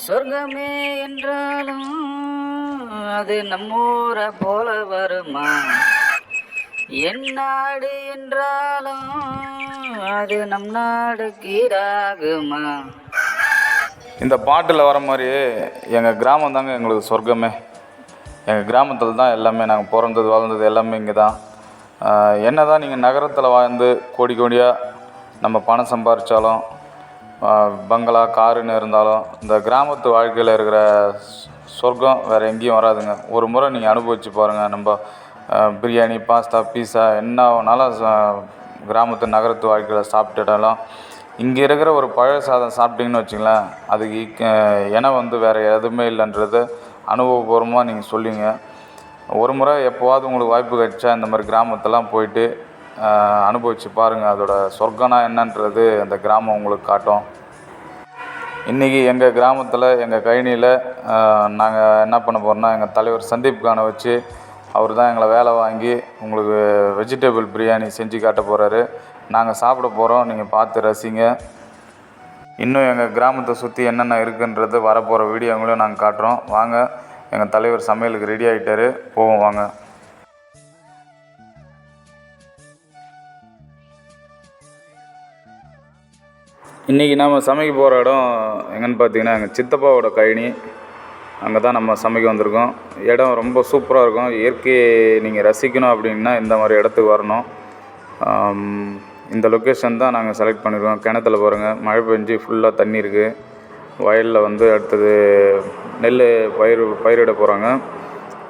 சொர்க்கமே என்றாலும் அது நம்மூரை போல வருமா? என் நாடு என்றாலும் அது நம் நாடு கீழாகுமா? இந்த பாட்டில் வர மாதிரி எங்கள் கிராமம் தாங்க எங்களுக்கு சொர்க்கமே. எங்கள் கிராமத்தில் தான் எல்லாமே, நாங்கள் பிறந்தது வளர்ந்தது எல்லாமே இங்கே தான். என்ன தான் நீங்கள் நகரத்தில் வாழ்ந்து கோடி கோடியாக நம்ம பணம் சம்பாதிச்சாலும் பங்களா காருன்னு இருந்தாலும் இந்த கிராமத்து வாழ்க்கையில் இருக்கிற சொர்க்கம் வேறு எங்கேயும் வராதுங்க. ஒரு முறை நீங்கள் அனுபவிச்சு பாருங்கள். நம்ம பிரியாணி பாஸ்தா பீஸா என்ன வேணாலும் கிராமத்து நகரத்து வாழ்க்கையில் சாப்பிட்டுட்டாலும் இங்கே இருக்கிற ஒரு பழைய சாதம் சாப்பிட்டிங்கன்னு வச்சுங்களேன், அதுக்கு இணை வேறு எதுவுமே இல்லைன்றது அனுபவபூர்வமாக நீங்கள் சொல்லுவீங்க. ஒரு முறை எப்போவாவது உங்களுக்கு வாய்ப்பு கிடைச்சா இந்த மாதிரி கிராமத்தெல்லாம் போயிட்டு அனுபவித்து பாருங்கள். அதோட சொர்க்கம்னா என்னன்றது அந்த கிராமம் உங்களுக்கு காட்டும். இன்றைக்கி எங்கள் கிராமத்தில் எங்கள் கழனியில் நாங்கள் என்ன பண்ண போகிறோம்னா, எங்கள் தலைவர் சந்தீப் கானை வச்சு அவர் தான் எங்களை வேலை வாங்கி உங்களுக்கு வெஜிடபிள் பிரியாணி செஞ்சு காட்ட போகிறாரு. நாங்கள் சாப்பிட போகிறோம், நீங்கள் பார்த்து ரசிங்க. இன்னும் எங்கள் கிராமத்தை சுற்றி என்னென்ன இருக்குன்றது வரப்போகிற வீடியோங்களையும் நாங்கள் காட்டுறோம். வாங்க, எங்கள் தலைவர் சமையலுக்கு ரெடி ஆகிட்டார், போவோம் வாங்க. இன்றைக்கி நம்ம சமைக்க போகிற இடம் எங்கன்னு பார்த்தீங்கன்னா எங்கள் சித்தப்பாவோட கழனி. அங்கே தான் நம்ம சமைக்க வந்திருக்கோம். இடம் ரொம்ப சூப்பராக இருக்கும். இயற்கையை நீங்கள் ரசிக்கணும் அப்படின்னா இந்த மாதிரி இடத்துக்கு வரணும். இந்த லொக்கேஷன் தான் நாங்கள் செலக்ட் பண்ணியிருக்கோம். கிணத்துல பாருங்கள், மழை பெஞ்சு ஃபுல்லாக தண்ணி இருக்குது. வயலில் அடுத்தது நெல் பயிரிட போகிறாங்க.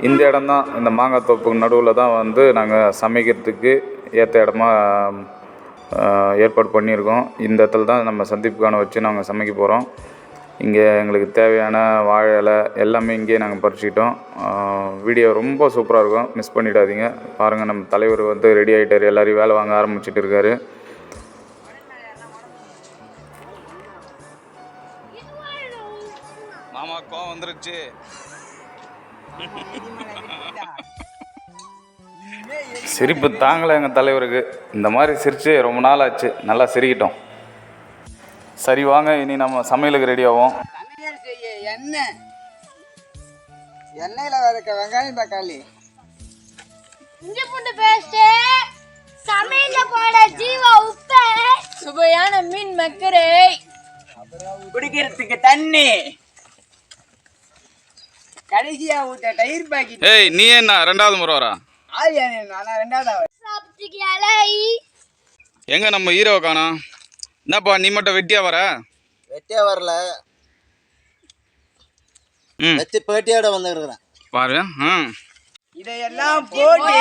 இந்த இடம் தான், இந்த மாங்காய் தோப்புக்கு நடுவில் தான் நாங்கள் சமைக்கிறதுக்கு ஏற்ற இடமா ஏற்பாடு பண்ணியிருக்கோம். இந்த இடத்துல தான் நம்ம சந்தீப் கானை வச்சு நாங்கள் சமைக்க போகிறோம். இங்கே எங்களுக்கு தேவையான வாழை இலை எல்லாமே இங்கேயே நாங்கள் பறிச்சுக்கிட்டோம். வீடியோ ரொம்ப சூப்பராக இருக்கும், மிஸ் பண்ணிடாதீங்க. பாருங்கள், நம்ம தலைவர் ரெடி ஆகிட்டார், எல்லோரையும் வேலை வாங்க ஆரம்பிச்சிட்டு இருக்காரு. மாமா கோவம் வந்துருச்சு. சிரிப்பு தாங்கலை எங்கள் தலைவருக்கு. இந்த மாதிரி சிரித்து ரொம்ப நாள் ஆச்சு, நல்லா சிரிக்கிட்டோம். சரி வாங்க, இனி நம்ம சமையலுக்கு ரெடி ஆகும். எண்ணெயில் வதக்க வெங்காயம் தக்காளி இஞ்சி பூண்டு பேஸ்ட், சமையல்ல போட ஜீவா உப்பு, சுவையான மீன் மக்கரை, குடிக்கிறதுக்கு தண்ணி, கடைசியா ஊத்த தயிர் பாக்கெட். ஏய், நீ என்ன ரெண்டாவது முறை வரா? எங்க நம்ம ஹீரோவை காணோம்? என்னப்பா நீ மட்டும் வெட்டியா வர? வெட்டியா வரல, வெட்டி பேட்டியோட வந்துருக்கிறேன் பாரு. இதையெல்லாம் போட்டு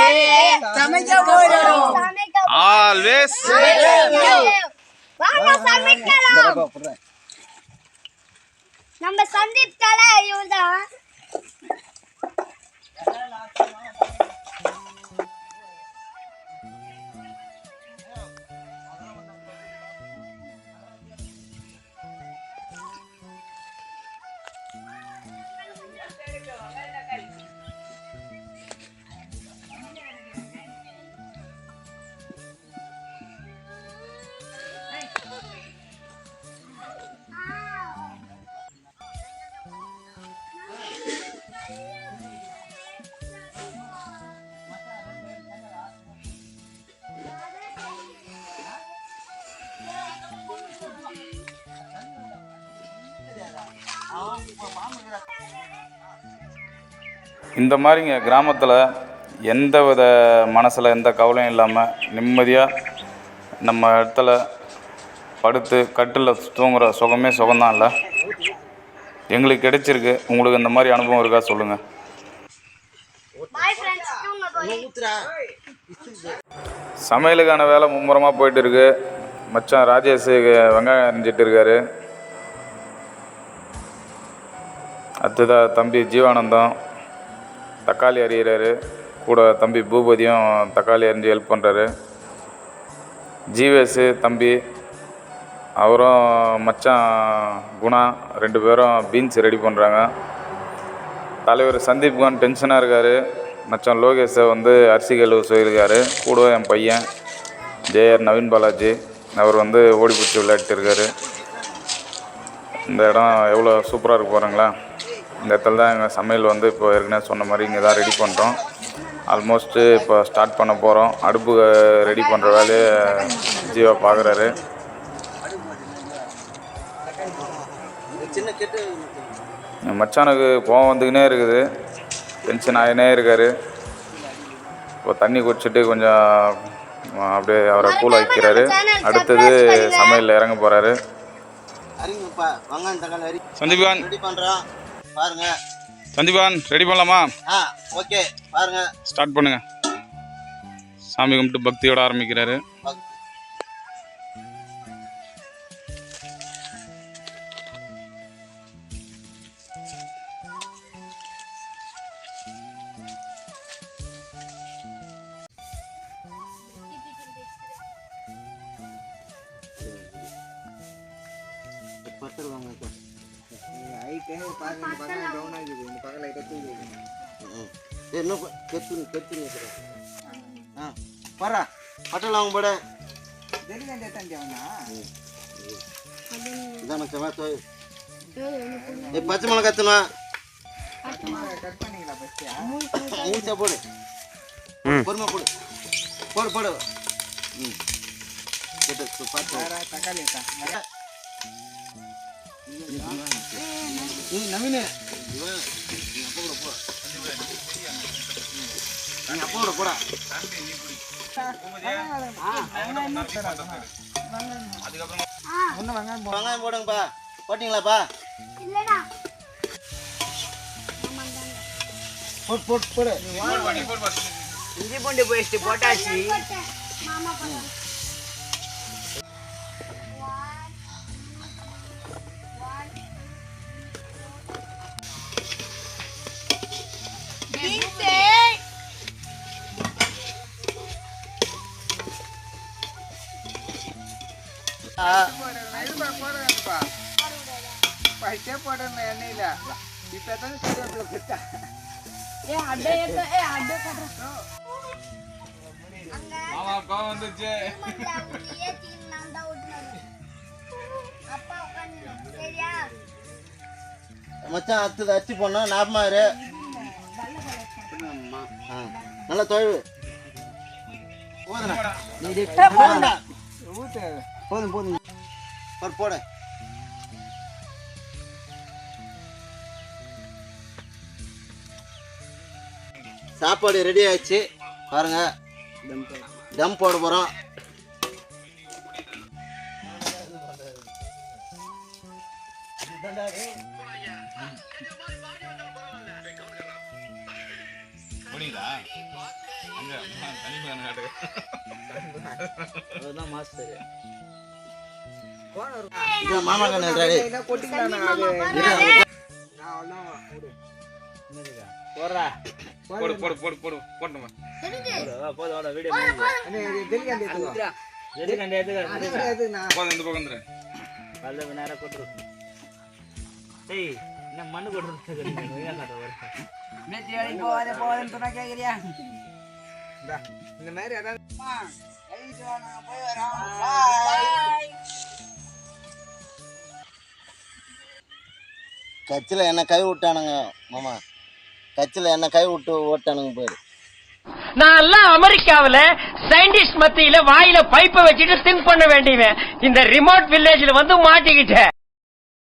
சமைக்க போறோம். ஆல்வேஸ் வாங்க சமைக்கலாம். நம்ம சந்தீப் தலை இவர்தான். இந்த மாதிரிங்க கிராமத்தில் எந்த வித மனசில் எந்த கவலையும் இல்லாமல் நிம்மதியாக நம்ம இடத்துல படுத்து கட்டில் தூங்குகிற சுகமே சுகம்தான். இல்லை, எங்களுக்கு கிடைச்சிருக்கு. உங்களுக்கு இந்த மாதிரி அனுபவம் இருக்கா சொல்லுங்கள். சமையலுக்கான வேலை மும்முரமாக போயிட்டு இருக்கு. மச்சான் ராஜேஷ் வெங்காயம் அரிஞ்சிட்டு இருக்காரு. அடுத்ததாக தம்பி ஜீவானந்தம் தக்காளி அரிகிறாரு. கூட தம்பி பூபதியும் தக்காளி அரிஞ்சு ஹெல்ப் பண்ணுறாரு. ஜீவேஸு தம்பி, அவரும் மச்சான் குணா ரெண்டு பேரும் பீன்ஸ் ரெடி பண்ணுறாங்க. தலைவர் சந்தீப் கான் டென்ஷனாக இருக்கார். மச்சான் லோகேஷை அரிசி கழுவு சொல்லியிருக்காரு. கூட என் பையன் ஜேஆர் நவீன் பாலாஜி அவர் ஓடி பிடிச்சி விளையாட்டு இருக்கார். இந்த இடம் எவ்வளோ சூப்பராக இருக்கு பாருங்களா. இந்த இடத்துல தான் எங்கள் சமையல் வந்து இப்போ ஏற்கனவே சொன்ன மாதிரி இங்கே தான் ரெடி பண்ணுறோம். ஆல்மோஸ்ட்டு இப்போ ஸ்டார்ட் பண்ண போகிறோம். அடுப்பு ரெடி பண்ணுற வேலையை ஜீவா பார்க்குறாரு. என் மச்சானுக்கு கோவம் வந்துக்கினே இருக்குது, டென்ஷன் ஆகினே இருக்கார். இப்போ தண்ணி குடிச்சிட்டு கொஞ்சம் அப்படியே அவரை கூல் ஆக்கிக்கிறாரு. அடுத்தது சமையலில் இறங்க போகிறாரு. சந்தீபான் ரெடி பண்றோம் பாருங்க. சந்தீபான் ரெடி பண்ணலாமா? ஓகே பாருங்க, ஸ்டார்ட் பண்ணுங்க. சாமி கும்பிட்டு பக்தியோட ஆரம்பிக்கிறாரு. பட்டல் வாங்க போட பச்சை மிளகா கத்தனா மூச்சா போடு, பொறுமை போடு, போடு போடு. நவீன அப்போட போடா. வெங்காயம் போடுங்கப்பா. போட்டீங்களாப்பா? போடு. இஞ்சி பூண்டு பேஸ்ட் போட்டாச்சு. மச்சான் அடுத்தது அரிசி போடணும். ஞாபகமா இரு. நல்லா தொழில் போதும் போதும் போட. சாப்பாடு ரெடி ஆயிடுச்சு பாருங்க. தம் போட போறோம். மாமா கண்ணு ரெடி. போடு போடு போடு போடு போடுமா. போதும் வீடியோ போதும். இந்த பக்கம் வந்துரு. பல்ல நேரா கொட்ரு. டேய் என்ன மண்ணு கொட்றது மேத்தி வேலை போவாதேன்னு சொன்னா கேக்குறியா? இந்த மாதிரி அதான் கச்சில என்ன கை விட்டானுங்க மாமா. கச்சில என்ன கை விட்டு ஓட்டானுங்க போயிரு. நான் எல்லாம் அமெரிக்காவில சயின்டிஸ்ட் மத்தியில வாயில பைப்பை வச்சுட்டு திங்க் பண்ண வேண்டியவன். இந்த ரிமோட் வில்லேஜ்ல வந்து மாட்டிக்கிட்டேன்.